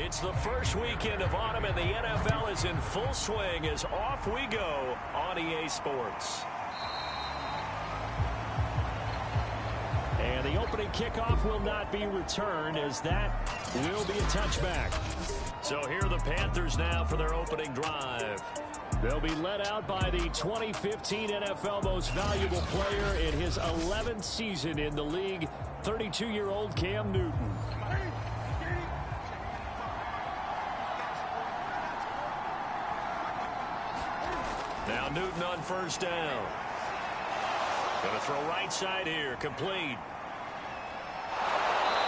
It's the first weekend of autumn, and the NFL is in full swing as off we go on EA Sports. And the opening kickoff will not be returned, as that will be a touchback. So here are the Panthers now for their opening drive. They'll be led out by the 2015 NFL Most Valuable Player in his 11th season in the league, 32-year-old Cam Newton. Now Newton on first down. Going to throw right side here, complete.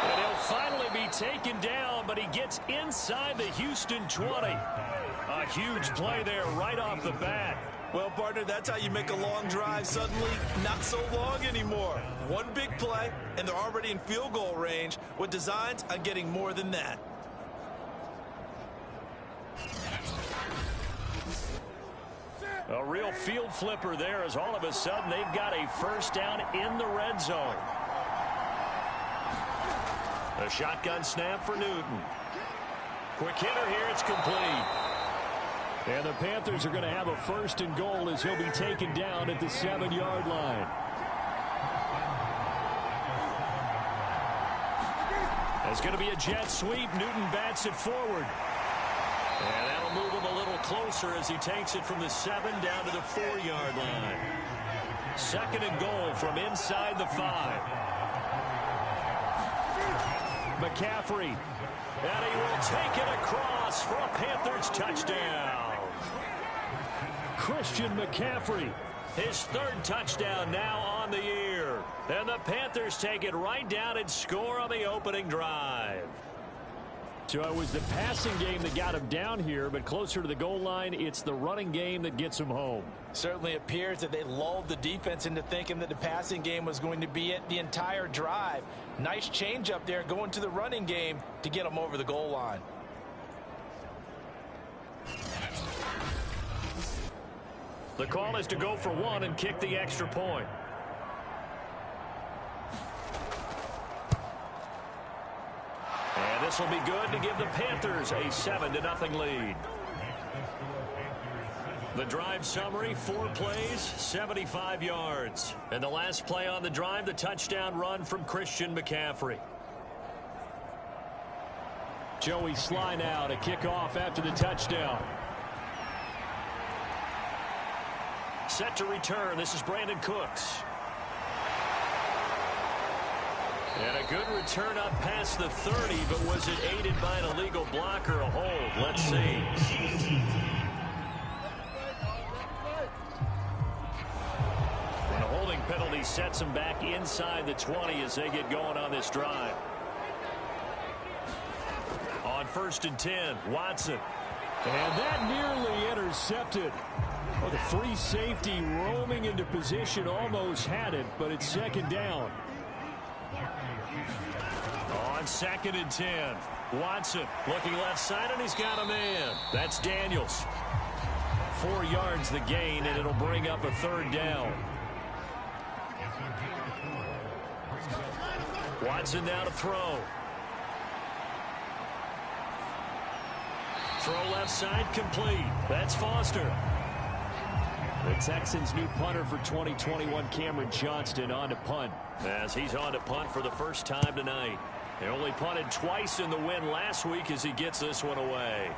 And he'll finally be taken down, but he gets inside the Houston 20. A huge play there right off the bat. Well, partner, that's how you make a long drive suddenly not so long anymore. One big play, and they're already in field goal range with designs on getting more than that. A real field flipper there, as all of a sudden they've got a first down in the red zone. A shotgun snap for Newton. Quick hitter here, it's complete. And the Panthers are going to have a first and goal as he'll be taken down at the 7-yard line. It's going to be a jet sweep. Newton bats it forward. And that'll move him a little closer as he takes it from the 7 down to the 4-yard line. Second and goal from inside the 5. McCaffrey. And he will take it across for a Panthers touchdown. Christian McCaffrey. His third touchdown now on the year. And the Panthers take it right down and score on the opening drive. So it was the passing game that got him down here, but closer to the goal line, it's the running game that gets him home. Certainly appears that they lulled the defense into thinking that the passing game was going to be it the entire drive. Nice change up there going to the running game to get them over the goal line. The call is to go for one and kick the extra point. And this will be good to give the Panthers a 7-0 lead. The drive summary, 4 plays, 75 yards. And the last play on the drive, the touchdown run from Christian McCaffrey. Joey Sly now to kick off after the touchdown. Set to return. This is Brandon Cooks. And a good return up past the 30, but was it aided by an illegal block or a hold? Let's see. And a holding penalty sets them back inside the 20 as they get going on this drive. On 1st and 10, Watson. And that nearly intercepted. Oh, the free safety roaming into position almost had it, but it's second down. On 2nd and 10, Watson looking left side, and he's got a man. That's Daniels. 4 yards the gain, and it'll bring up a 3rd down. Watson now to throw. Throw left side complete. That's Foster. The Texans' new punter for 2021, Cameron Johnston, on to punt. As he's on to punt for the first time tonight. He only punted twice in the win last week as he gets this one away.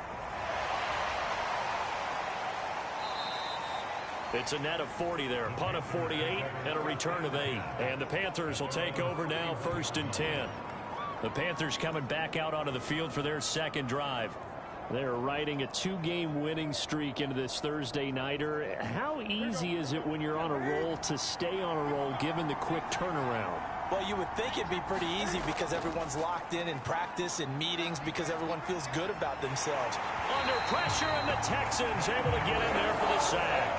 It's a net of 40 there. A punt of 48 and a return of 8. And the Panthers will take over now, 1st and 10. The Panthers coming back out onto the field for their second drive. They're riding a 2-game winning streak into this Thursday nighter. How easy is it when you're on a roll to stay on a roll given the quick turnaround? Well, you would think it'd be pretty easy because everyone's locked in practice and meetings because everyone feels good about themselves. Under pressure, and the Texans able to get in there for the sack.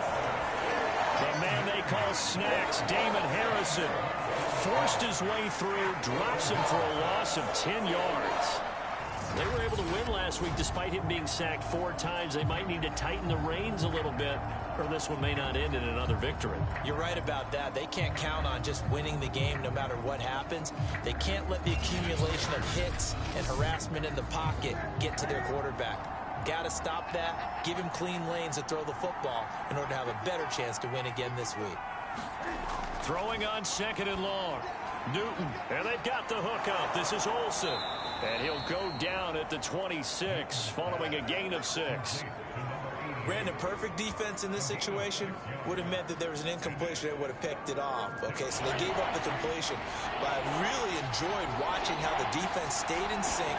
The man they call Snacks, Damon Harrison, forced his way through, drops him for a loss of 10 yards. They were able to win last week despite him being sacked 4 times. They might need to tighten the reins a little bit, or this one may not end in another victory. You're right about that. They can't count on just winning the game no matter what happens. They can't let the accumulation of hits and harassment in the pocket get to their quarterback. Got to stop that, give him clean lanes to throw the football in order to have a better chance to win again this week. Throwing on 2nd and long. Newton, and they've got the hook up. This is Olsen, and he'll go down at the 26 following a gain of 6. Brandon, perfect defense in this situation would have meant that there was an incompletion that would have picked it off. Okay, so they gave up the completion. But I really enjoyed watching how the defense stayed in sync,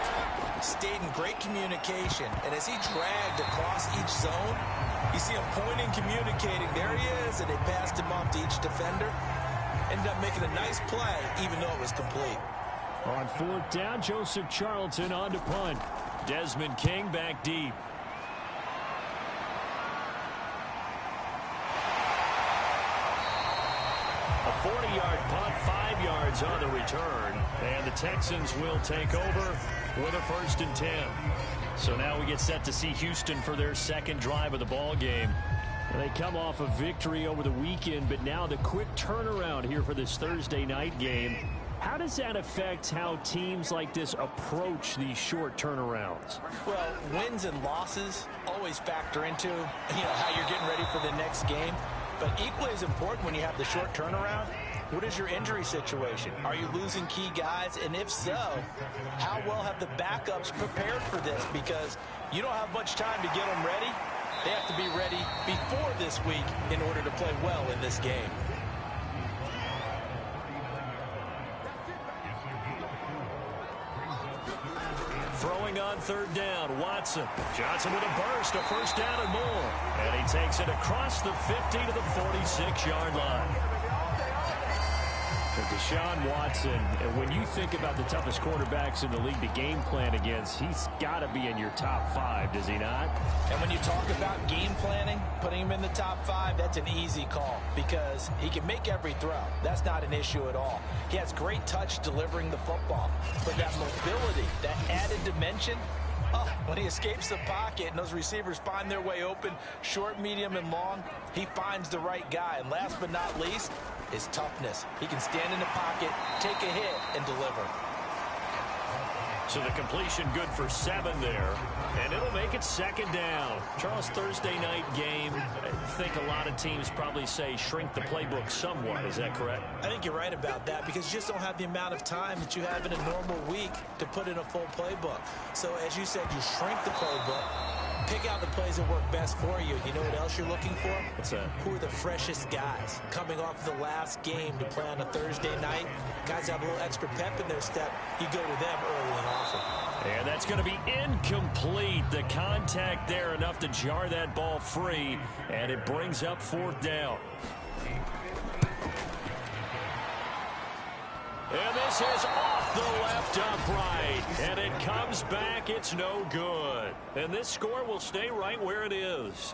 stayed in great communication. And as he dragged across each zone, you see him pointing, communicating. There he is, and they passed him off to each defender. Ended up making a nice play, even though it was complete. On 4th down, Joseph Charlton on to punt. Desmond King back deep. A 40-yard punt, 5 yards on the return. And the Texans will take over with a 1st and 10. So now we get set to see Houston for their 2nd drive of the ball game. They come off a victory over the weekend, but now the quick turnaround here for this Thursday night game. How does that affect how teams like this approach these short turnarounds? Well, wins and losses always factor into, how you're getting ready for the next game. But equally as important when you have the short turnaround, what is your injury situation? Are you losing key guys? And if so, how well have the backups prepared for this? Because you don't have much time to get them ready. They have to be ready before this week in order to play well in this game. Throwing on 3rd down, Watson. Johnson with a burst, a 1st down and more. And he takes it across the 50 to the 46-yard line. Deshaun Watson, and when you think about the toughest quarterbacks in the league to game plan against, he's got to be in your top 5, does he not? And when you talk about game planning, putting him in the top 5, that's an easy call because he can make every throw. That's not an issue at all. He has great touch delivering the football. But that mobility, that added dimension, when he escapes the pocket and those receivers find their way open, short, medium, and long, he finds the right guy. And last but not least, his toughness. He can stand in the pocket, take a hit, and deliver. So the completion good for 7 there, and it'll make it 2nd down. Charles, Thursday night game, I think a lot of teams probably say shrink the playbook somewhat. Is that correct? I think you're right about that because you just don't have the amount of time that you have in a normal week to put in a full playbook. So as you said, you shrink the playbook. Pick out the plays that work best for you. You know what else you're looking for? What's that? Who are the freshest guys coming off the last game to play on a Thursday night? Guys have a little extra pep in their step. You go to them early and often. And that's going to be incomplete. The contact there enough to jar that ball free, and it brings up 4th down. And this is off the left upright. And it comes back. It's no good. And this score will stay right where it is.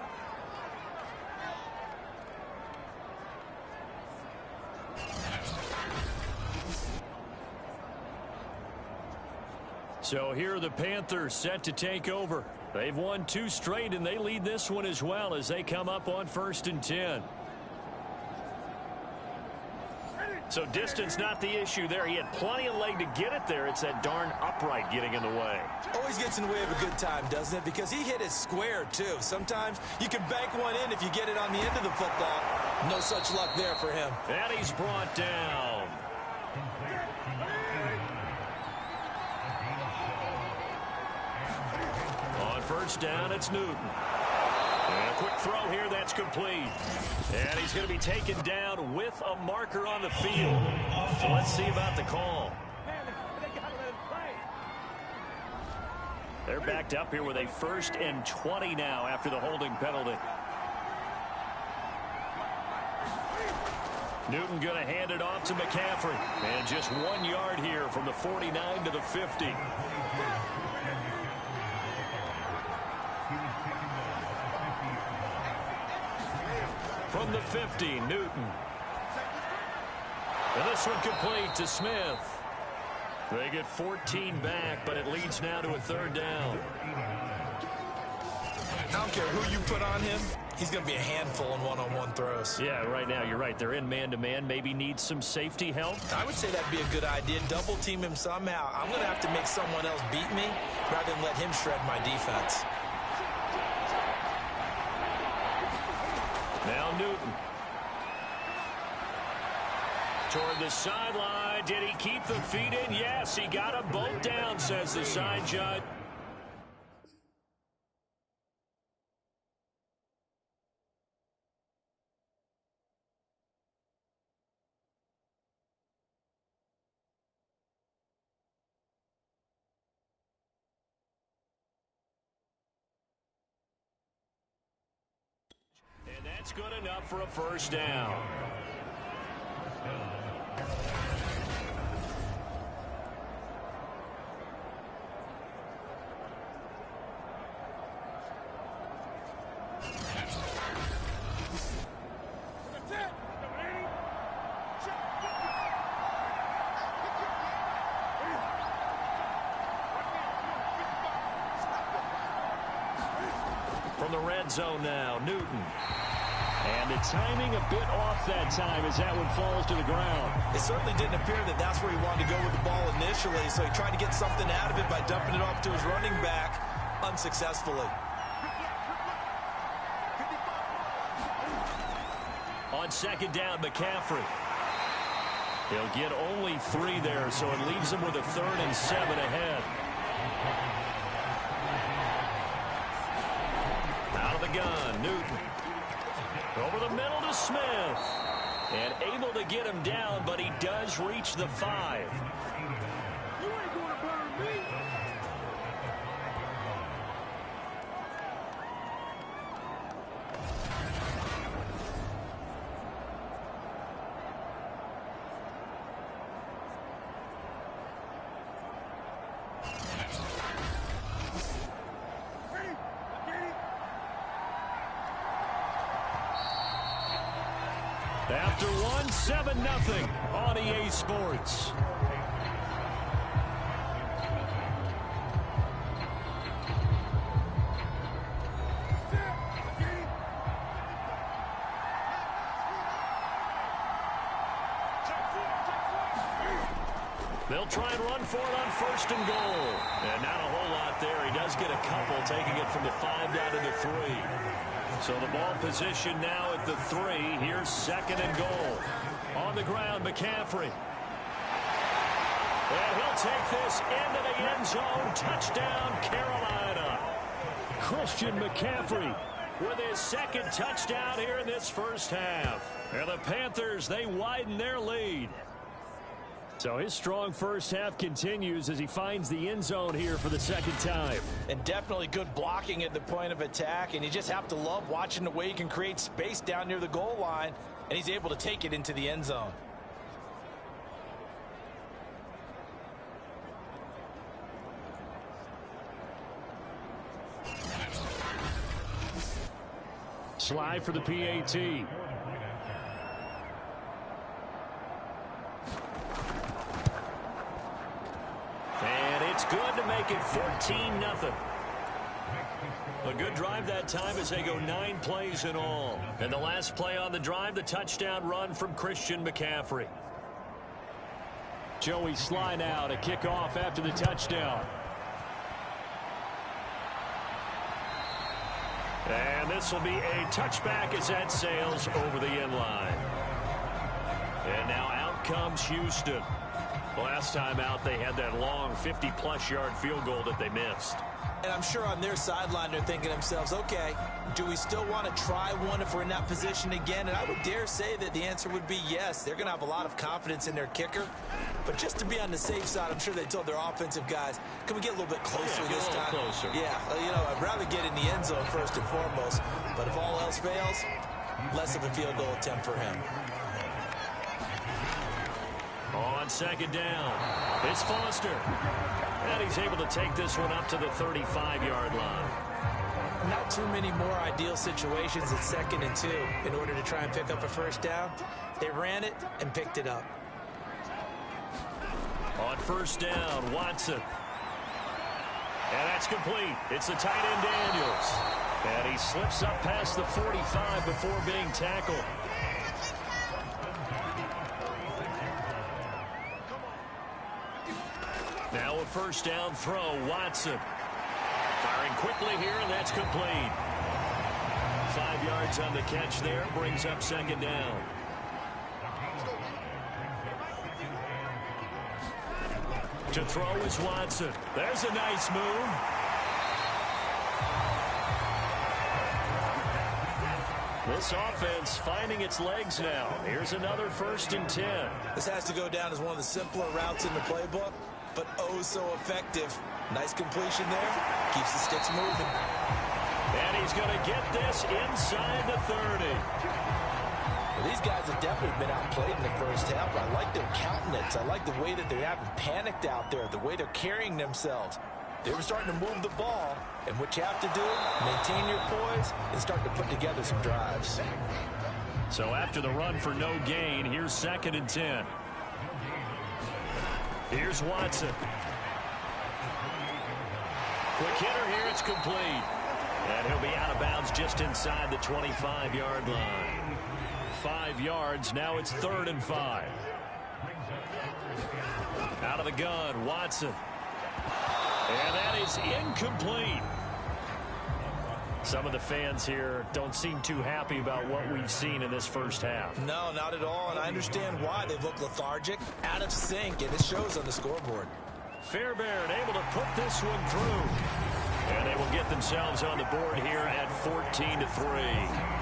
So here are the Panthers set to take over. They've won 2 straight, and they lead this one as well as they come up on 1st and 10. So distance not the issue there. He had plenty of leg to get it there. It's that darn upright getting in the way. Always gets in the way of a good time, doesn't it? Because he hit it square, too. Sometimes you can bank one in if you get it on the end of the football. No such luck there for him. And he's brought down. On 1st down, it's Newton. And a quick throw here, that's complete. And he's going to be taken down with a marker on the field. So let's see about the call. They're backed up here with a 1st and 20 now after the holding penalty. Newton going to hand it off to McCaffrey. And just 1 yard here from the 49 to the 50. From the 50, Newton. And this one complete to Smith. They get 14 back, but it leads now to a third down. I don't care who you put on him. He's going to be a handful in one-on-one throws. Yeah, right now, you're right. They're in man-to-man. Maybe need some safety help. I would say that'd be a good idea. Double team him somehow. I'm going to have to make someone else beat me rather than let him shred my defense. Now Newton. Toward the sideline. Did he keep the feet in? Yes, he got them both down, says the side judge. And that's good enough for a first down. From the red zone now, Newton. And the timing a bit off that time as that one falls to the ground. It certainly didn't appear that that's where he wanted to go with the ball initially, so he tried to get something out of it by dumping it off to his running back unsuccessfully. On second down, McCaffrey. He'll get only 3 there, so it leaves him with a 3rd and 7 ahead. Out of the gun, Newton. Over the middle to Smith. And able to get him down, but he does reach the 5. You ain't gonna burn me. After 7-0 on EA Sports. They'll try and run for it on 1st and goal. And not a whole lot there. He does get a couple, taking it from the 5 down to the 3. So the ball position now at the 3. Here's 2nd and goal. On the ground, McCaffrey. And he'll take this into the end zone. Touchdown, Carolina. Christian McCaffrey with his 2nd touchdown here in this first half. And the Panthers, they widen their lead. So his strong first half continues as he finds the end zone here for the 2nd time. And definitely good blocking at the point of attack. And you just have to love watching the way he can create space down near the goal line. And he's able to take it into the end zone. Slide for the PAT. And it's good to make it 14-0. A good drive that time as they go 9 plays in all. And the last play on the drive, the touchdown run from Christian McCaffrey. Joey Sly now to kick off after the touchdown. And this will be a touchback as that sails over the end line. And now out comes Houston. Last time out, they had that long 50-plus yard field goal that they missed. And I'm sure on their sideline they're thinking to themselves, okay, do we still want to try one if we're in that position again? And I would dare say that the answer would be yes. They're going to have a lot of confidence in their kicker. But just to be on the safe side, I'm sure they told their offensive guys, can we get a little bit closer this time? Closer. Yeah, you know, I'd rather get in the end zone first and foremost. But if all else fails, less of a field goal attempt for him. On 2nd down, it's Foster. And he's able to take this one up to the 35-yard line. Not too many more ideal situations at 2nd and 2 in order to try and pick up a first down. They ran it and picked it up. On first down, Watson. And that's complete. It's the tight end Daniels. And he slips up past the 45 before being tackled. Now a first down throw, Watson. Firing quickly here, and that's complete. 5 yards on the catch there, brings up second down. To throw is Watson. There's a nice move. This offense finding its legs now. Here's another 1st and 10. This has to go down as one of the simpler routes in the playbook, but oh so effective. Nice completion there. Keeps the sticks moving. And he's going to get this inside the 30. Well, these guys have definitely been outplayed in the first half, but I like their countenance. I like the way that they haven't panicked out there, the way they're carrying themselves. They were starting to move the ball, and what you have to do, maintain your poise and start to put together some drives. So after the run for no gain, here's 2nd and 10. Here's Watson. Quick hitter here, it's complete. And he'll be out of bounds just inside the 25-yard line. 5 yards, now it's 3rd and 5. Out of the gun, Watson. And that is incomplete. Some of the fans here don't seem too happy about what we've seen in this first half. No, not at all, and I understand why. They look lethargic, out of sync, and it shows on the scoreboard. Fairbairn able to put this one through. And they will get themselves on the board here at 14-3.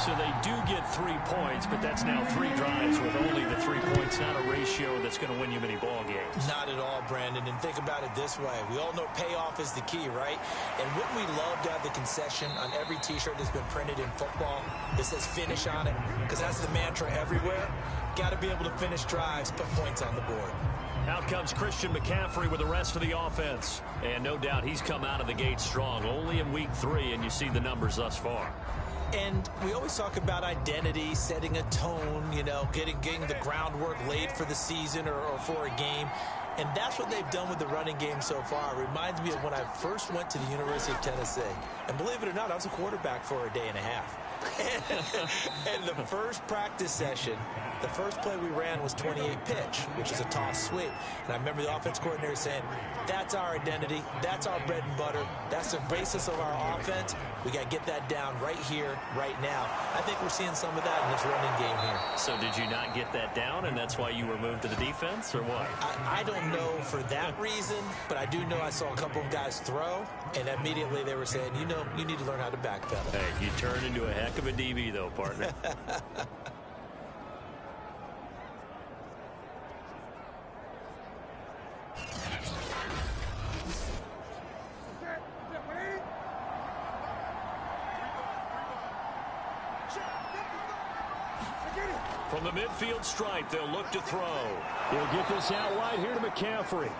So they do get 3 points, but that's now 3 drives with only the 3 points, not a ratio that's going to win you many ball games. Not at all, Brandon, and think about it this way. We all know payoff is the key, right? And wouldn't we love to have the concession on every T-shirt that's been printed in football that says finish on it? Because that's the mantra everywhere. Got to be able to finish drives, put points on the board. Out comes Christian McCaffrey with the rest of the offense. And no doubt he's come out of the gate strong, only in week 3, and you see the numbers thus far. And we always talk about identity, setting a tone, you know, getting the groundwork laid for the season or for a game. And that's what they've done with the running game so far. It reminds me of when I first went to the University of Tennessee. And believe it or not, I was a quarterback for a day and a half. And the first practice session, the first play we ran was 28 pitch, which is a toss sweep. And I remember the offense coordinator saying, that's our identity, that's our bread and butter, that's the basis of our offense. We got to get that down right here, right now. I think we're seeing some of that in this running game here. So did you not get that down, and that's why you were moved to the defense, or what? I don't know for that reason, but I do know I saw a couple of guys throw, and immediately they were saying, you know, you need to learn how to backpedal. Hey, you turned into a heck of a DB, though, partner. From the midfield stripe, they'll look to throw. He'll get this out wide here to McCaffrey.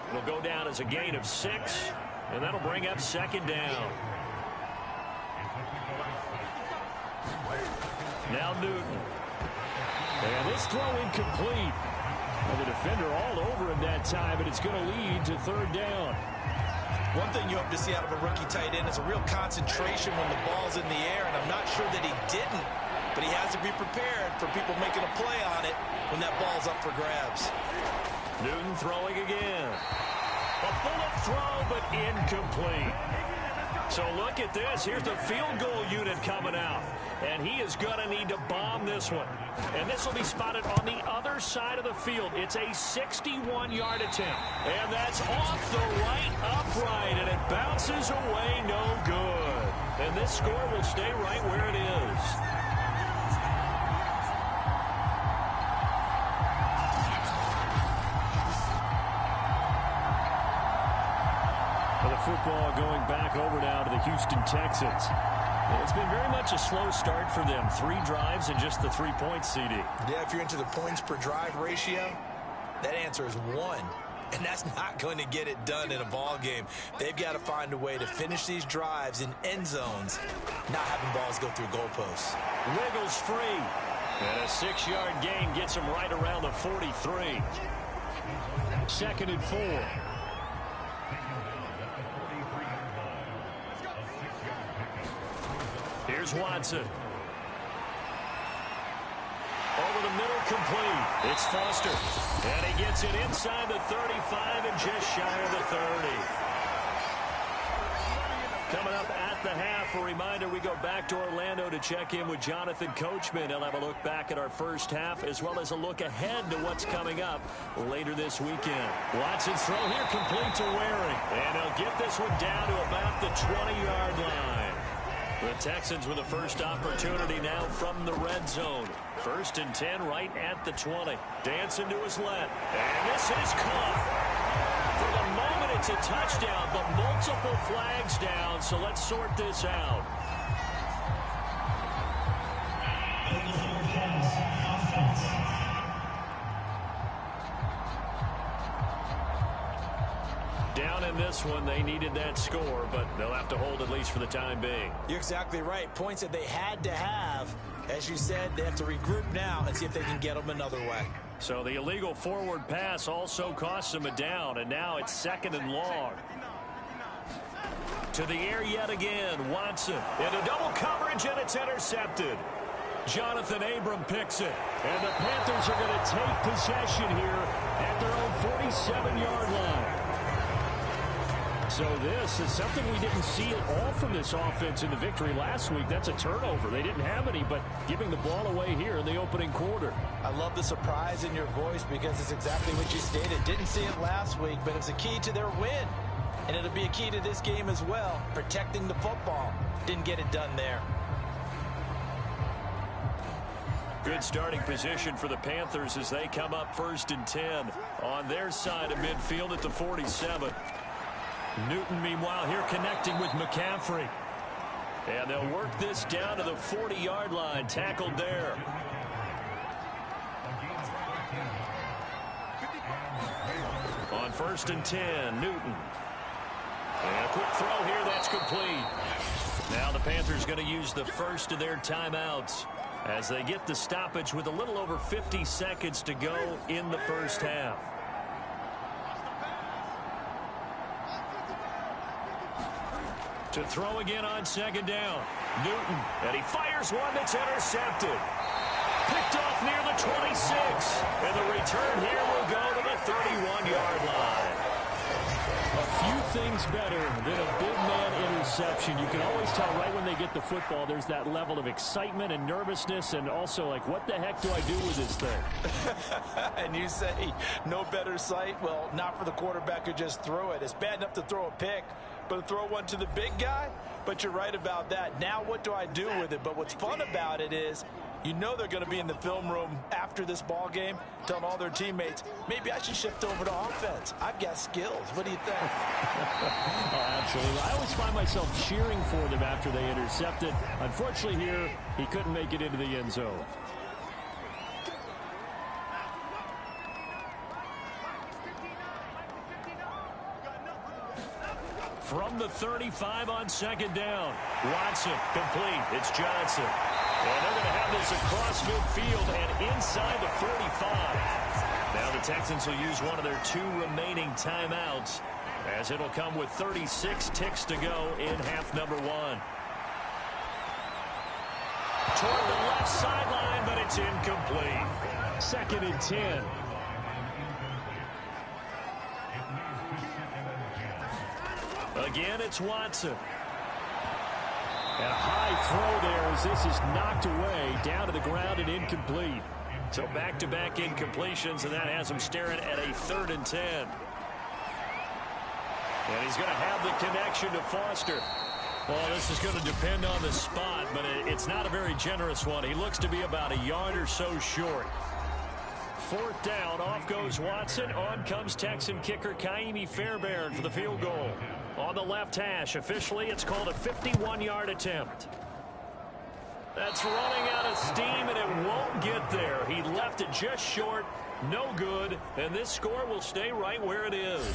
It'll go down as a gain of 6, and that'll bring up 2nd down. Now Newton. And this throw incomplete. And the defender all over him that time, but it's going to lead to 3rd down. One thing you hope to see out of a rookie tight end is a real concentration when the ball's in the air, and I'm not sure that he didn't. But he has to be prepared for people making a play on it when that ball's up for grabs. Newton throwing again. A bullet throw, but incomplete. So look at this. Here's the field goal unit coming out. And he is going to need to bomb this one. And this will be spotted on the other side of the field. It's a 61-yard attempt. And that's off the right upright. And it bounces away, no good. And this score will stay right where it is. Football going back over now to the Houston Texans. It's been very much a slow start for them. 3 drives and just the 3 points, CD. Yeah, if you're into the points per drive ratio, that answer is 1. and that's not going to get it done in a ball game. They've got to find a way to finish these drives in end zones, not having balls go through goalposts. Wiggles free. And a 6-yard gain gets him right around the 43. 2nd and 4. Here's Watson. Over the middle, complete. It's Foster. And he gets it inside the 35 and just shy of the 30. Coming up at the half, a reminder, we go back to Orlando to check in with Jonathan Coachman. He'll have a look back at our first half as well as a look ahead to what's coming up later this weekend. Watson's throw here complete to Waring. And he'll get this one down to about the 20-yard line. The Texans with the first opportunity now from the red zone. 1st and 10 right at the 20. Dancing to his left. And this is caught. For the moment, it's a touchdown, but multiple flags down, so let's sort this out. Down in this one, they needed that score, but they'll have to hold at least for the time being. You're exactly right. Points that they had to have. As you said, they have to regroup now and see if they can get them another way. So the illegal forward pass also costs them a down, and now it's 2nd and long. To the air yet again, Watson into double coverage, and it's intercepted. Jonathan Abram picks it, and the Panthers are going to take possession here at their own 47-yard line. So this is something we didn't see at all from this offense in the victory last week. That's a turnover. They didn't have any, but giving the ball away here in the opening quarter. I love the surprise in your voice because it's exactly what you stated. Didn't see it last week, but it's a key to their win. And it'll be a key to this game as well, protecting the football. Didn't get it done there. Good starting position for the Panthers as they come up 1st and 10 on their side of midfield at the 47. Newton, meanwhile, here connecting with McCaffrey. And they'll work this down to the 40-yard line. Tackled there. On 1st and 10, Newton. And a quick throw here, that's complete. Now the Panthers going to use the first of their timeouts as they get the stoppage with a little over 50 seconds to go in the first half. To throw again on 2nd down. Newton, and he fires one that's intercepted. Picked off near the 26. And the return here will go to the 31-yard line. A few things better than a big man interception. You can always tell right when they get the football, there's that level of excitement and nervousness, and also like, what the heck do I do with this thing? And you say, no better sight? Well, not for the quarterback who just threw it. It's bad enough to throw a pick, but to throw one to the big guy? But you're right about that. Now what do I do with it? But what's fun about it is, you know they're going to be in the film room after this ball game telling all their teammates, maybe I should shift over to offense. I've got skills. What do you think? Oh, absolutely. I always find myself cheering for them after they intercept it. Unfortunately here, he couldn't make it into the end zone. From the 35 on 2nd down. Watson, complete. It's Johnson. And they're going to have this across midfield and inside the 45. Now the Texans will use one of their 2 remaining timeouts as it'll come with 36 ticks to go in half number 1. Toward the left sideline, but it's incomplete. 2nd and 10. Again, it's Watson. And a high throw there as this is knocked away, down to the ground and incomplete. So back-to-back incompletions, and that has him staring at a 3rd and 10. And he's going to have the connection to Foster. Well, this is going to depend on the spot, but it's not a very generous one. He looks to be about a yard or so short. 4th down, off goes Watson. On comes Texan kicker Kaimi Fairbairn for the field goal. On the left hash, officially it's called a 51-yard attempt. That's running out of steam, and it won't get there. He left it just short, No good, and this score will stay right where it is.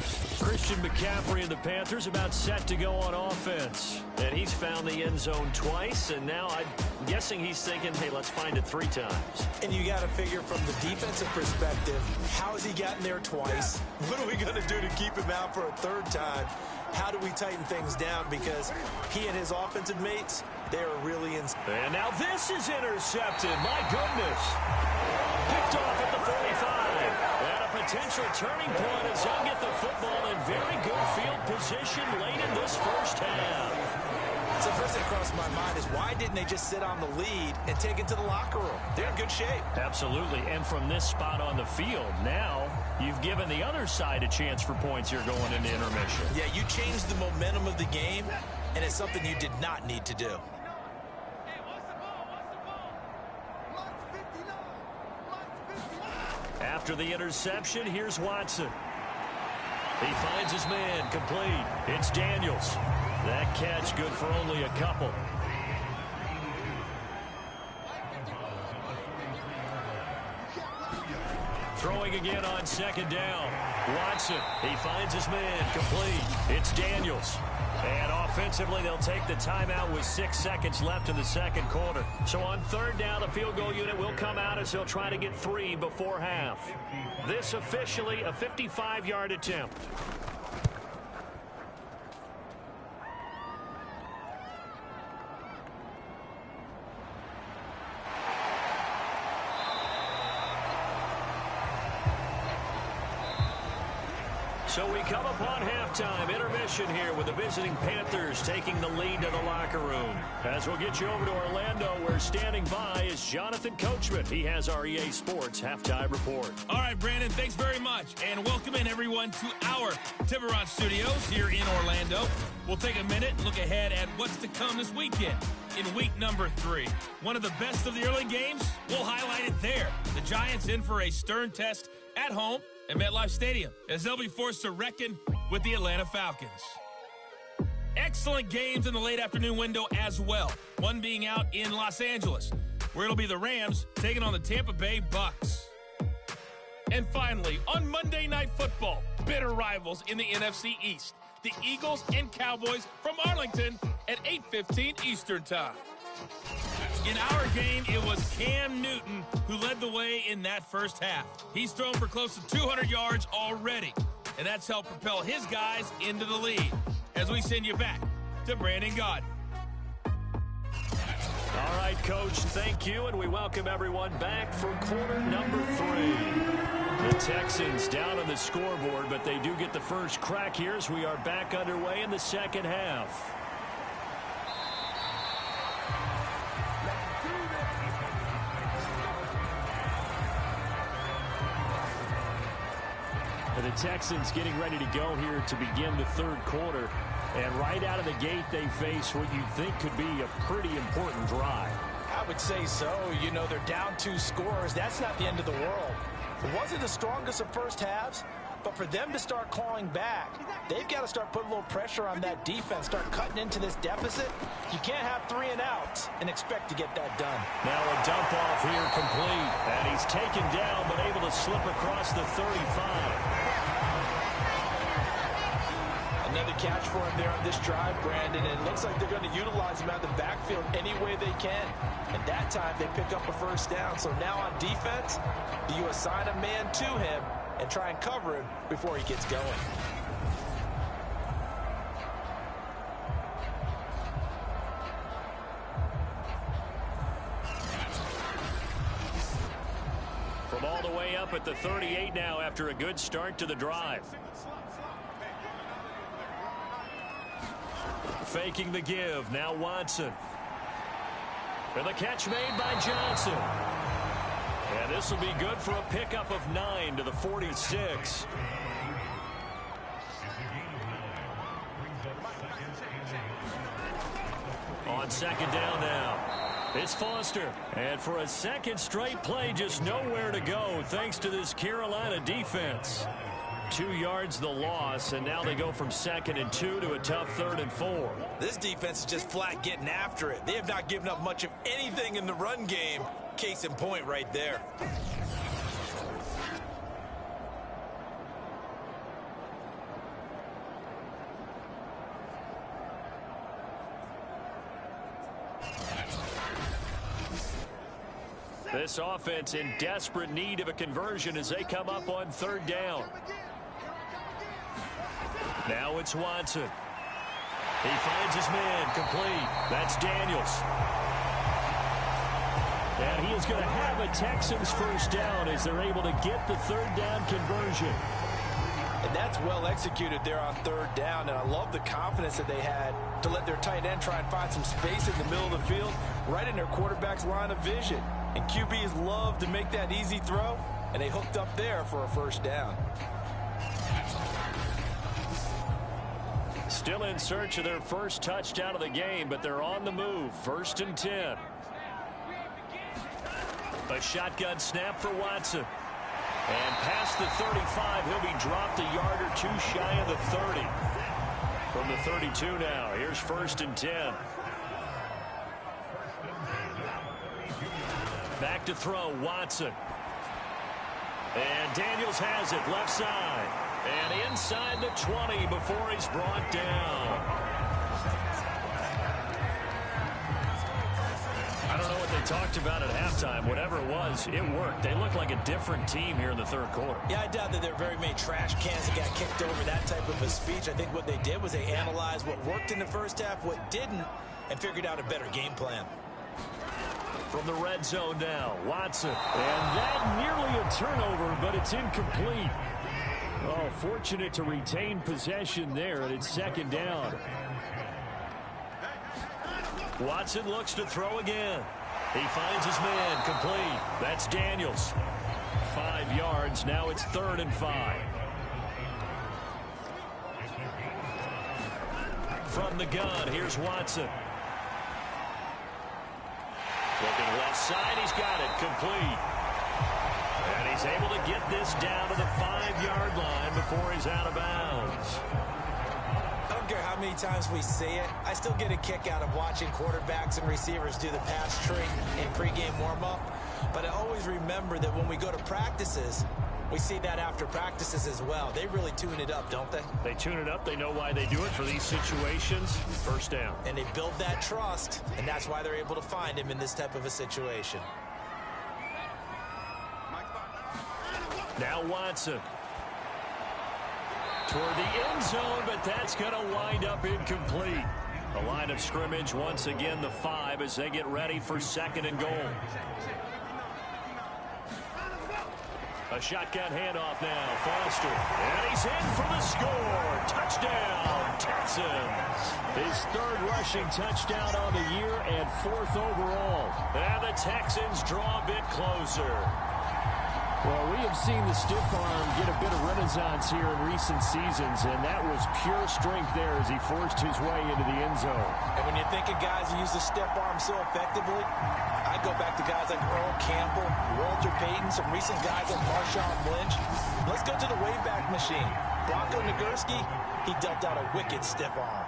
Christian McCaffrey and the Panthers about set to go on offense. And he's found the end zone twice, and now I'm guessing he's thinking, hey, let's find it 3 times. And you got to figure from the defensive perspective, how has he gotten there twice? What are we going to do to keep him out for a 3rd time? How do we tighten things down? Because he and his offensive mates, they are really in. And now this is intercepted. My goodness. Picked off at the 45. And a potential turning point as he'll get the football in very good field position late in this first half. So first thing that crossed my mind is why didn't they just sit on the lead and take it to the locker room? They're in good shape. Absolutely. And from this spot on the field, now you've given the other side a chance for points here going into intermission. Yeah, you changed the momentum of the game, and it's something you did not need to do. After the interception, here's Watson. He finds his man, complete. It's Daniels. That catch good for only a couple. Throwing again on 2nd down. Watson, he finds his man, complete. It's Daniels. And offensively, they'll take the timeout with 6 seconds left in the 2nd quarter. So on 3rd down, the field goal unit will come out as they'll try to get 3 before half. This officially a 55-yard attempt. So we come upon halftime, intermission here with the visiting Panthers taking the lead to the locker room. As we'll get you over to Orlando, where standing by is Jonathan Coachman. He has our EA Sports halftime report. All right, Brandon, thanks very much. And welcome in, everyone, to our Tiburon Studios here in Orlando. We'll take a minute and look ahead at what's to come this weekend. In week number 3, one of the best of the early games, we'll highlight it there. The Giants in for a stern test at home at MetLife Stadium, as they'll be forced to reckon with the Atlanta Falcons. Excellent games in the late afternoon window as well, one being out in Los Angeles, where it'll be the Rams taking on the Tampa Bay Bucks. And finally, on Monday Night Football, bitter rivals in the NFC East, the Eagles and Cowboys from Arlington at 8:15 Eastern Time. In our game, it was Cam Newton who led the way in that first half. He's thrown for close to 200 yards already, and that's helped propel his guys into the lead. As we send you back to Brandon Gaudin. All right, Coach, thank you, and we welcome everyone back for quarter number 3. The Texans down on the scoreboard, but they do get the first crack here as we are back underway in the 2nd half. The Texans getting ready to go here to begin the 3rd quarter. And right out of the gate, they face what you think could be a pretty important drive. I would say so. You know, they're down 2 scores. That's not the end of the world. It wasn't the strongest of first halves, but for them to start clawing back, they've got to start putting a little pressure on that defense, start cutting into this deficit. You can't have 3 and outs and expect to get that done. Now a dump off here complete. And he's taken down, but able to slip across the 35. Another catch for him there on this drive, Brandon. And it looks like they're going to utilize him out of the backfield any way they can. And that time they pick up a first down. So now on defense, do you assign a man to him and try and cover him before he gets going? From all the way up at the 38 now after a good start to the drive. Faking the give. Now Watson. And the catch made by Johnson. And this will be good for a pickup of 9 to the 46. On 2nd down now. It's Foster. And for a second straight play, just nowhere to go thanks to this Carolina defense. 2 yards the loss, and now they go from 2nd and 2 to a tough 3rd and 4. This defense is just flat getting after it. They have not given up much of anything in the run game. Case in point right there. This offense in desperate need of a conversion as they come up on third down. Now it's Watson. He finds his man complete. That's Daniels. And he is going to have a Texans first down as they're able to get the third down conversion. And that's well executed there on third down. And I love the confidence that they had to let their tight end try and find some space in the middle of the field, right in their quarterback's line of vision. And QBs love to make that easy throw, and they hooked up there for a first down. Still in search of their first touchdown of the game, but they're on the move. 1st and 10. A shotgun snap for Watson. And past the 35, he'll be dropped a yard or two shy of the 30. From the 32 now, here's 1st and 10. Back to throw, Watson. And Daniels has it, left side. And inside the 20 before he's brought down. I don't know what they talked about at halftime. Whatever it was, it worked. They look like a different team here in the third quarter. Yeah, I doubt that there are very many trash cans that got kicked over that type of a speech. I think what they did was they analyzed what worked in the first half, what didn't, and figured out a better game plan. From the red zone now, Watson. And that nearly a turnover, but it's incomplete. Oh, fortunate to retain possession there, and it's 2nd down. Watson looks to throw again. He finds his man complete. That's Daniels. 5 yards. Now it's 3rd and 5. From the gun, here's Watson. Looking left side, he's got it complete. And he's able to get this down to the 5-yard line before he's out of bounds. I don't care how many times we see it. I still get a kick out of watching quarterbacks and receivers do the pass tree in pregame warm-up. But I always remember that when we go to practices, we see that after practices as well. They really tune it up, don't they? They tune it up. They know why they do it for these situations. First down. And they build that trust, and that's why they're able to find him in this type of a situation. Now Watson. Toward the end zone, but that's going to wind up incomplete. The line of scrimmage once again the 5 as they get ready for 2nd and goal. A shotgun handoff now. Foster. And he's in for the score. Touchdown, Texans. His 3rd rushing touchdown on the year and 4th overall. And the Texans draw a bit closer. Well, we have seen the stiff arm get a bit of renaissance here in recent seasons, and that was pure strength there as he forced his way into the end zone. And when you think of guys who use the stiff arm so effectively, I go back to guys like Earl Campbell, Walter Payton, some recent guys like Marshawn Lynch. Let's go to the Wayback Machine. Bronco Nagurski, he dealt out a wicked stiff arm.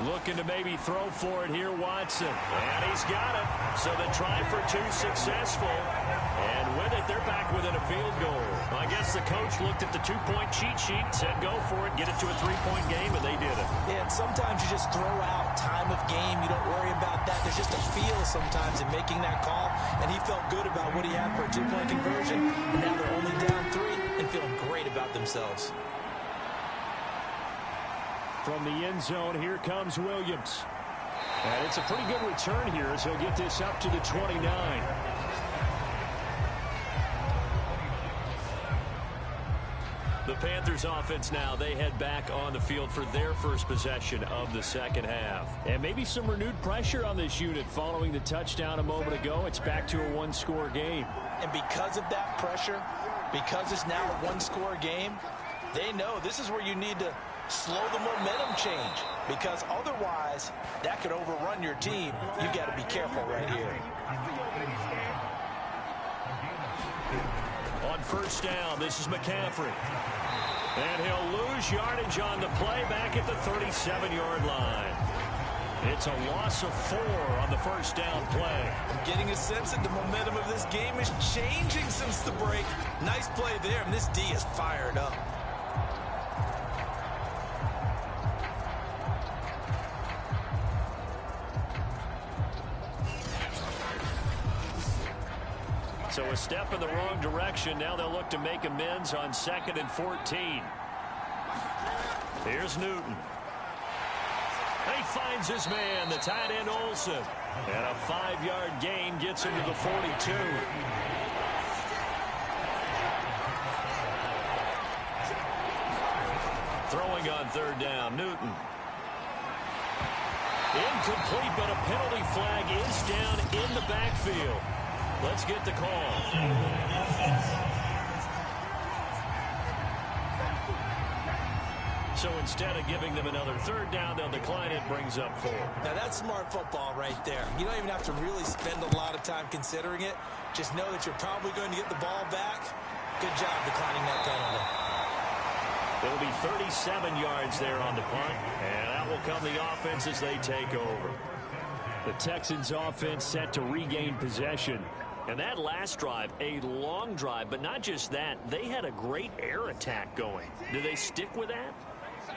Looking to maybe throw for it here, Watson. And he's got it. So the try for 2 successful. And with it, they're back within a field goal. I guess the coach looked at the 2-point cheat sheet, said go for it, get it to a 3-point game, and they did it. Yeah, and sometimes you just throw out time of game. You don't worry about that. There's just a feel sometimes in making that call. And he felt good about what he had for a 2-point conversion. And now they're only down 3 and feeling great about themselves. From the end zone, here comes Williams. And it's a pretty good return here as he'll get this up to the 29. The Panthers offense now, they head back on the field for their first possession of the 2nd half. And maybe some renewed pressure on this unit following the touchdown a moment ago. It's back to a 1-score game. And because of that pressure, because it's now a 1-score game, they know this is where you need to slow the momentum change, because otherwise that could overrun your team. You got to be careful right here. On 1st down, this is McCaffrey. And he'll lose yardage on the play back at the 37-yard line. It's a loss of 4 on the 1st down play. I'm getting a sense that the momentum of this game is changing since the break. Nice play there, and this D is fired up. So a step in the wrong direction. Now they'll look to make amends on 2nd and 14. Here's Newton. He finds his man, the tight end Olsen. And a 5-yard gain gets him to the 42. Throwing on 3rd down, Newton. Incomplete, but a penalty flag is down in the backfield. Let's get the call. So instead of giving them another 3rd down, they'll decline it, brings up 4. Now that's smart football right there. You don't even have to really spend a lot of time considering it. Just know that you're probably going to get the ball back. Good job declining that penalty. It'll be 37 yards there on the punt, and out will come the offense as they take over. The Texans offense set to regain possession. And that last drive, a long drive, but not just that, they had a great air attack going. Do they stick with that?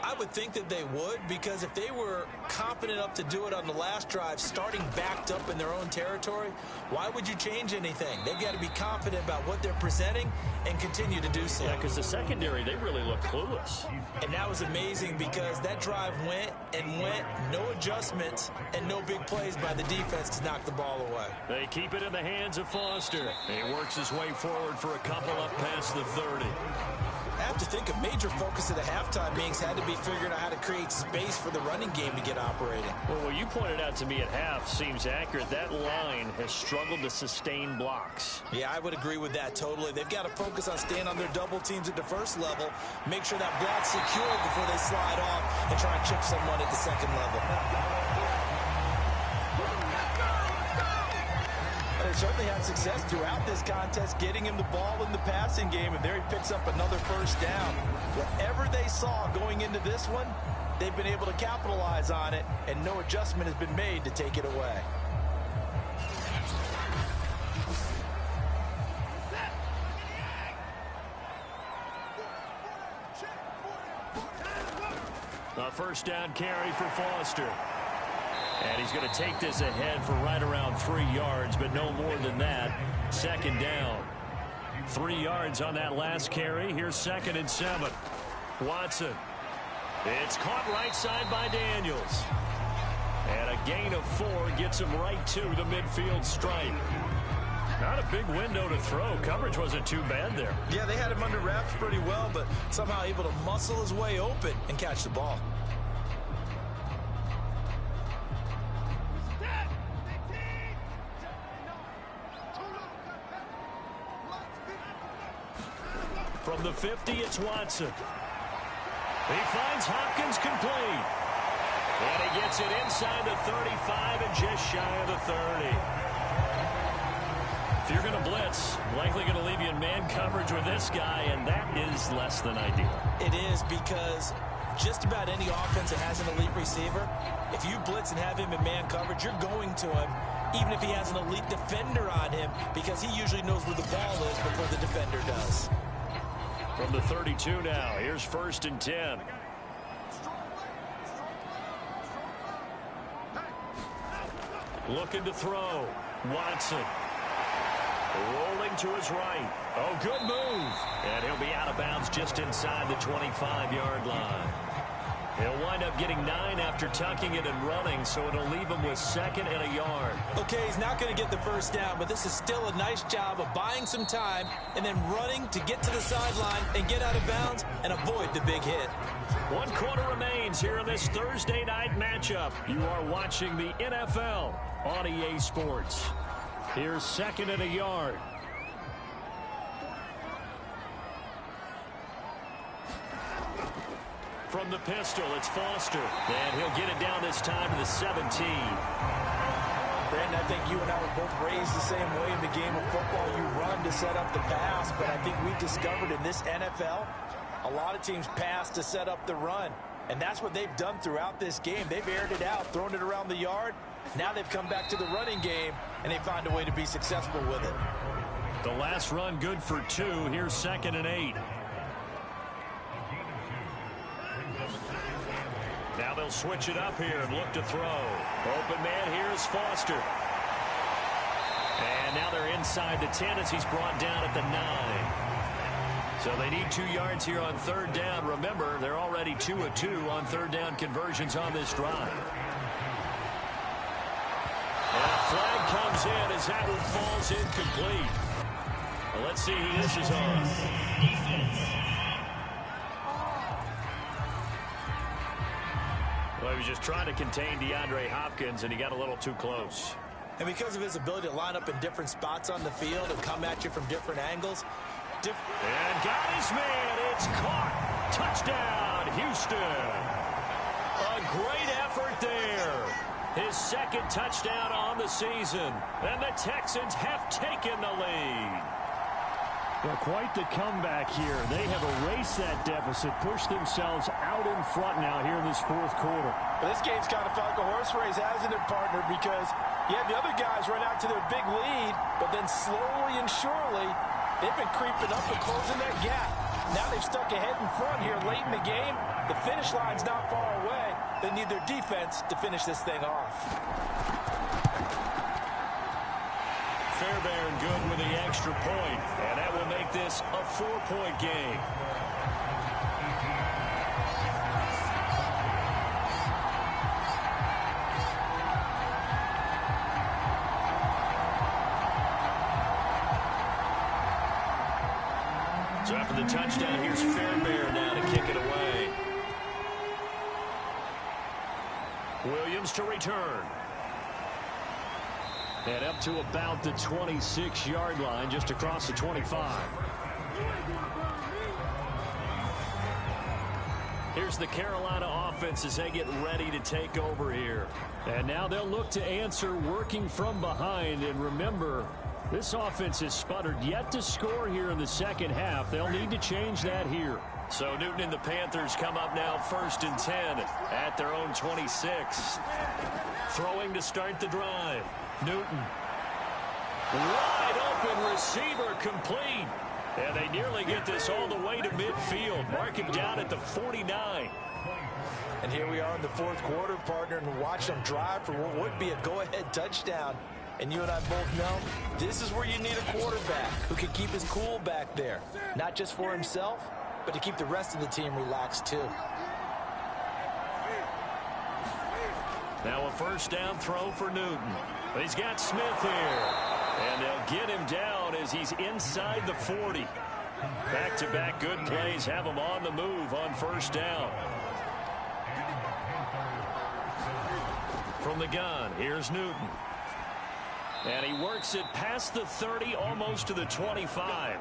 I would think that they would, because if they were confident enough to do it on the last drive, starting backed up in their own territory, why would you change anything? They've got to be confident about what they're presenting and continue to do so. Yeah, because the secondary, they really look clueless. And that was amazing because that drive went and went, no adjustments and no big plays by the defense to knock the ball away. They keep it in the hands of Foster. He works his way forward for a couple up past the 30. I have to think a major focus of the halftime meetings had to be figuring out how to create space for the running game to get operating. Well, what you pointed out to me at half seems accurate. That line has struggled to sustain blocks. Yeah, I would agree with that totally. They've got to focus on staying on their double teams at the first level, make sure that block's secure before they slide off and try and chip someone at the second level. They certainly had success throughout this contest, getting him the ball in the passing game, and there he picks up another 1st down. Whatever they saw going into this one, they've been able to capitalize on it, and no adjustment has been made to take it away. A 1st down carry for Foster. And he's going to take this ahead for right around 3 yards, but no more than that. 2nd down. 3 yards on that last carry. Here's 2nd and 7. Watson. It's caught right side by Daniels. And a gain of 4 gets him right to the midfield stripe. Not a big window to throw. Coverage wasn't too bad there. Yeah, they had him under wraps pretty well, but somehow able to muscle his way open and catch the ball. From the 50, it's Watson. He finds Hopkins complete. And he gets it inside the 35 and just shy of the 30. If you're going to blitz, likely going to leave you in man coverage with this guy, and that is less than ideal. It is, because just about any offense that has an elite receiver, if you blitz and have him in man coverage, you're going to him, even if he has an elite defender on him, because he usually knows where the ball is before the defender does. From the 32 now, here's 1st and 10. Looking to throw. Watson. Rolling to his right. Oh, good move. And he'll be out of bounds just inside the 25-yard line. He'll wind up getting 9 after tucking it and running, so it'll leave him with 2nd and a yard. Okay, he's not going to get the 1st down, but this is still a nice job of buying some time and then running to get to the sideline and get out of bounds and avoid the big hit. 1 quarter remains here in this Thursday night matchup. You are watching the NFL on EA Sports. Here's 2nd and a yard. From the pistol, it's Foster. And he'll get it down this time to the 17. Brandon, I think you and I were both raised the same way in the game of football. You run to set up the pass, but I think we've discovered in this NFL, a lot of teams pass to set up the run. And that's what they've done throughout this game. They've aired it out, thrown it around the yard. Now they've come back to the running game, and they find a way to be successful with it. The last run good for 2. Here's 2nd and 8. Now they'll switch it up here and look to throw. Open man here is Foster. And And now they're inside the 10 as he's brought down at the 9. So they need 2 yards here on third down. Remember, they're already 2 of 2 on third down conversions on this drive. And a flag comes in as that one falls incomplete. Well, let's see who this is on. Well, he was just trying to contain DeAndre Hopkins, and he got a little too close. And because of his ability to line up in different spots on the field and come at you from different angles. And got his man. It's caught. Touchdown, Houston. A great effort there. His second touchdown on the season. And the Texans have taken the lead. Well, quite the comeback here. They have erased that deficit, pushed themselves out in front now here in this fourth quarter. But this game's kind of felt like a horse race, hasn't it, partner? Because you have the other guys run out to their big lead, but then slowly and surely, they've been creeping up and closing that gap. Now they've stuck ahead in front here late in the game. The finish line's not far away. They need their defense to finish this thing off. Fairbairn good with the extra point, and that will make this a 4-point game. So after the touchdown, here's Fairbairn now to kick it away. Williams to return. And up to about the 26-yard line, just across the 25. Here's the Carolina offense as they get ready to take over here. And now they'll look to answer working from behind. And remember, this offense has sputtered yet to score here in the second half. They'll need to change that here. So Newton and the Panthers come up now 1st and 10 at their own 26. Throwing to start the drive. Newton. Wide open receiver complete. And they nearly get this all the way to midfield. Mark him down at the 49. And here we are in the fourth quarter, partner, and watch them drive for what would be a go-ahead touchdown. And you and I both know this is where you need a quarterback who can keep his cool back there. Not just for himself, but to keep the rest of the team relaxed too. Now a first down throw for Newton. He's got Smith here. And they'll get him down as he's inside the 40. Back-to-back good plays have him on the move on first down. From the gun, here's Newton. And he works it past the 30, almost to the 25.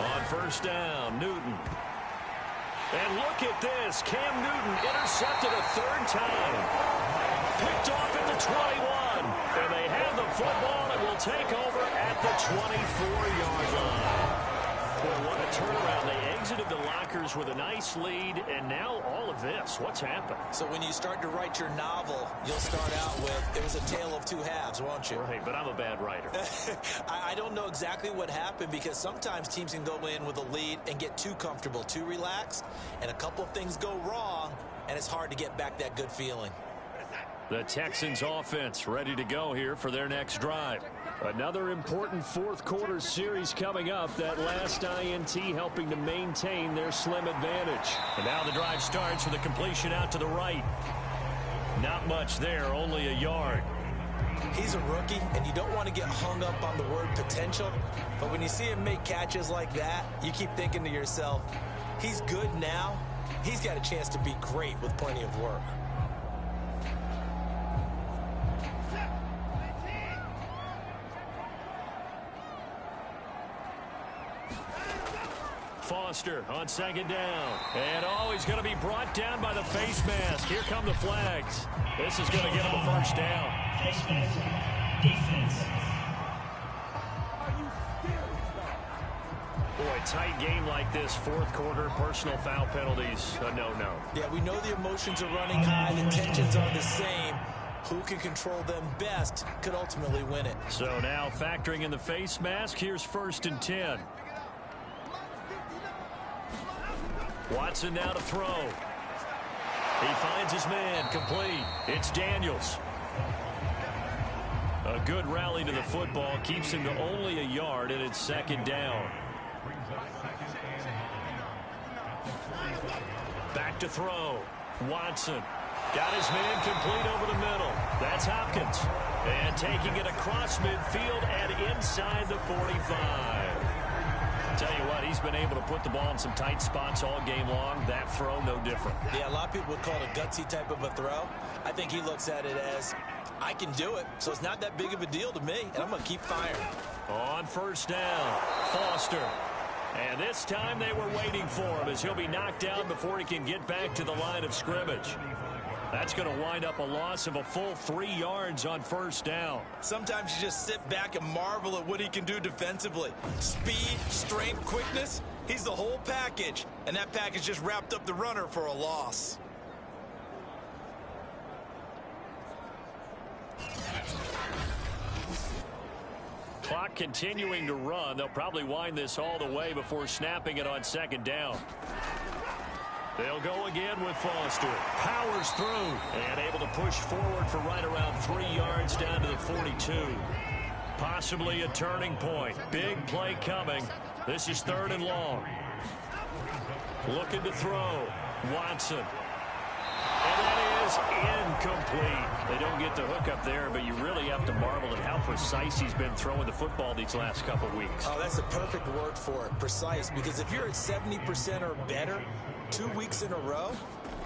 On first down, Newton. And look at this. Cam Newton intercepted a third time. Picked off at the 21. And they have the football and will take over at the 24-yard line. Boy, what a turnaround. They exited the lockers with a nice lead, and now all of this. What's happened? So when you start to write your novel, you'll start out with, it was a tale of two halves, won't you? Right, but I'm a bad writer. I don't know exactly what happened, because sometimes teams can go in with a lead and get too comfortable, too relaxed, and a couple of things go wrong, and it's hard to get back that good feeling. The Texans offense ready to go here for their next drive. Another important fourth quarter series coming up. That last INT helping to maintain their slim advantage. And now the drive starts with a completion out to the right. Not much there, only a yard. He's a rookie, and you don't want to get hung up on the word potential. But when you see him make catches like that, you keep thinking to yourself, he's good now. He's got a chance to be great with plenty of work. Foster on second down. And he's going to be brought down by the face mask. Here come the flags. This is going to get him a first down. Defense. Boy, tight game like this, fourth quarter, personal foul penalties, no. Yeah, we know the emotions are running high, the tensions are the same. Who can control them best could ultimately win it. So now factoring in the face mask, here's 1st and 10. Watson now to throw. He finds his man, complete. It's Daniels. A good rally to the football keeps him to only a yard, and it's second down. Back to throw. Watson got his man complete over the middle. That's Hopkins. And taking it across midfield and inside the 45. Tell you what, he's been able to put the ball in some tight spots all game long. That throw, no different. Yeah, a lot of people would call it a gutsy type of a throw. I think he looks at it as, I can do it, so it's not that big of a deal to me, and I'm going to keep firing. On first down, Foster. And this time they were waiting for him as he'll be knocked down before he can get back to the line of scrimmage. That's going to wind up a loss of a full 3 yards on first down. Sometimes you just sit back and marvel at what he can do defensively. Speed, strength, quickness, he's the whole package. And that package just wrapped up the runner for a loss. Clock continuing to run. They'll probably wind this all the way before snapping it on second down. They'll go again with Foster. Powers through and able to push forward for right around 3 yards down to the 42. Possibly a turning point. Big play coming. This is 3rd and long. Looking to throw. Watson. And that is incomplete. They don't get the hook up there, but you really have to marvel at how precise he's been throwing the football these last couple weeks. Oh, that's the perfect word for it, precise, because if you're at 70% or better 2 weeks in a row,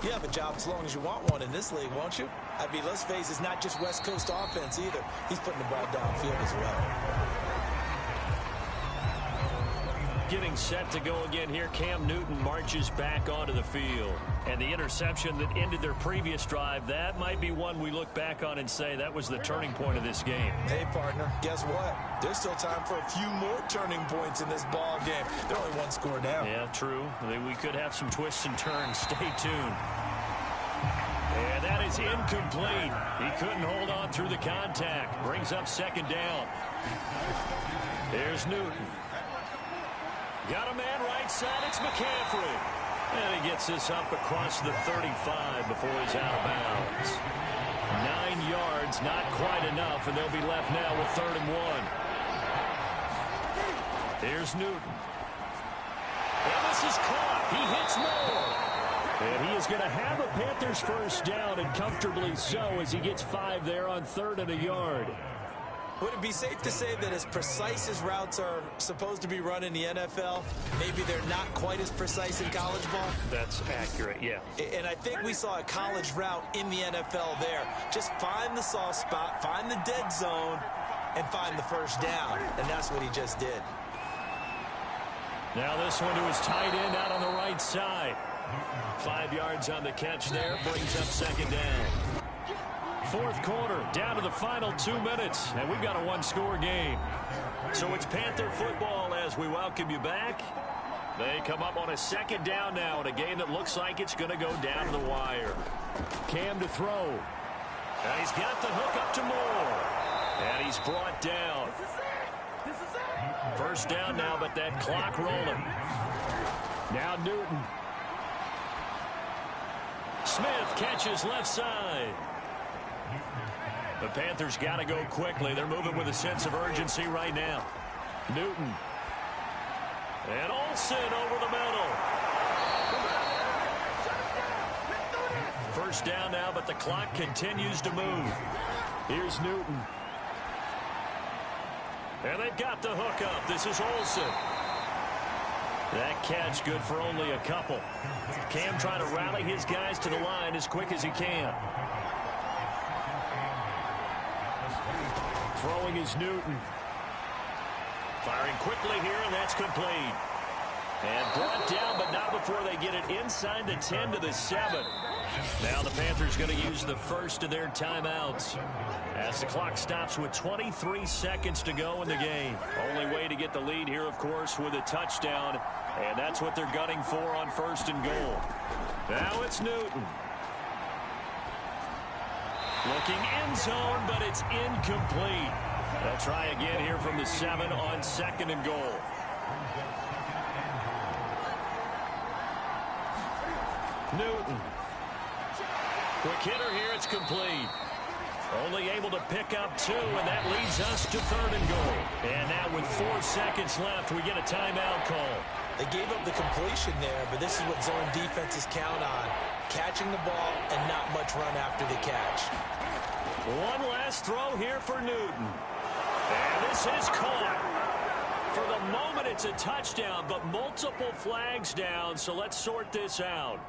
you have a job as long as you want one in this league, won't you? I mean, let's face it, it's not just West Coast offense either. He's putting the ball downfield as well. Getting set to go again here. Cam Newton marches back onto the field. And the interception that ended their previous drive, that might be one we look back on and say that was the turning point of this game. Hey, partner, guess what? There's still time for a few more turning points in this ball game. They're only 1 score down. Yeah, true. We could have some twists and turns. Stay tuned. And that is incomplete. He couldn't hold on through the contact. Brings up second down. There's Newton. Got a man right side. It's McCaffrey. And he gets this up across the 35 before he's out of bounds. 9 yards, not quite enough, and they'll be left now with 3rd and 1. Here's Newton. And this is caught. He hits more. And he is going to have a Panthers first down, and comfortably so, as he gets 5 there on 3rd and a yard. Would it be safe to say that as precise as routes are supposed to be run in the NFL, maybe they're not quite as precise in college ball? That's accurate, yeah. And I think we saw a college route in the NFL there. Just find the soft spot, find the dead zone, and find the first down. And that's what he just did. Now this one to his tight end out on the right side. 5 yards on the catch there, brings up second down. 4th quarter, down to the final 2 minutes, and we've got a 1-score game. So it's Panther football as we welcome you back. They come up on a second down now in a game that looks like it's going to go down to the wire. Cam to throw. And he's got the hook up to Moore. And he's brought down. First down now, but that clock rolling. Now Newton. Smith catches left side. The Panthers got to go quickly. They're moving with a sense of urgency right now. Newton. And Olsen over the middle. First down now, but the clock continues to move. Here's Newton. And they've got the hook up. This is Olsen. That catch good for only a couple. Cam trying to rally his guys to the line as quick as he can. Throwing is Newton. Firing quickly here, and that's complete. And brought down, but not before they get it inside the 10 to the 7. Now the Panthers going to use the first of their timeouts as the clock stops with 23 seconds to go in the game. Only way to get the lead here, of course, with a touchdown, and that's what they're gunning for on 1st and goal. Now it's Newton. Looking end zone, but it's incomplete. They'll try again here from the 7 on 2nd and goal. Newton. Quick hitter here. It's complete. Only able to pick up 2, and that leads us to 3rd and goal. And now with 4 seconds left, we get a timeout call. They gave up the completion there, but this is what zone defenses count on. Catching the ball and not much run after the catch. One last throw here for Newton. And this is caught. For the moment, it's a touchdown, but multiple flags down, so let's sort this out.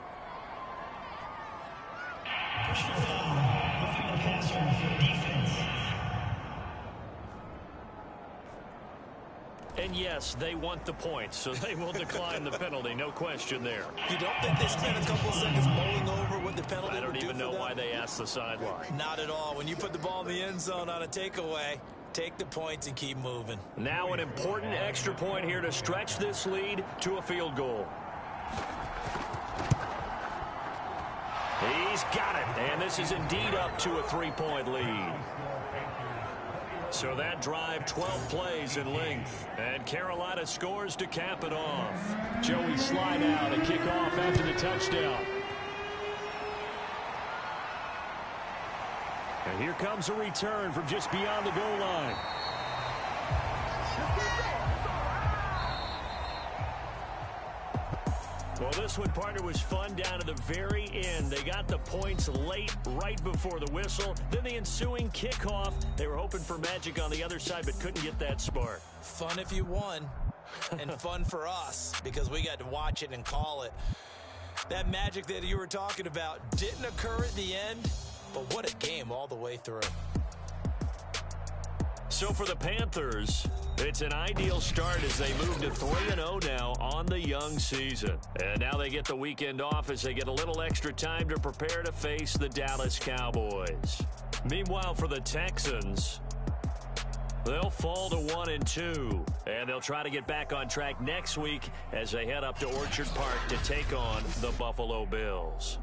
Personal foul, roughing the passer for defense. And yes, they want the points, so they will decline the penalty. No question there. You don't think they spent a couple seconds mulling over what the penalty I don't would do even know for them? why they asked the sideline. Not at all. When you put the ball in the end zone on a takeaway, take the points and keep moving. Now an important extra point here to stretch this lead to a field goal. He's got it, and this is indeed up to a 3-point lead. So that drive, 12 plays in length, and Carolina scores to cap it off. Joey slide out and kick off after the touchdown. And here comes a return from just beyond the goal line. Well, this one, partner, was fun down to the very end. They got the points late, right before the whistle. Then the ensuing kickoff. They were hoping for magic on the other side, but couldn't get that spark. Fun if you won, and fun for us because we got to watch it and call it. That magic that you were talking about didn't occur at the end, but what a game all the way through. So for the Panthers, it's an ideal start as they move to 3-0 now on the young season. And now they get the weekend off as they get a little extra time to prepare to face the Dallas Cowboys. Meanwhile, for the Texans, they'll fall to 1-2, and they'll try to get back on track next week as they head up to Orchard Park to take on the Buffalo Bills.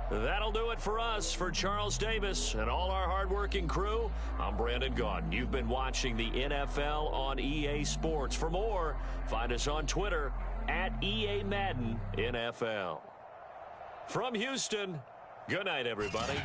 That'll do it for us. For Charles Davis and all our hardworking crew, I'm Brandon Gaudin. You've been watching the NFL on EA Sports. For more, find us on Twitter at EA Madden NFL. From Houston, good night, everybody.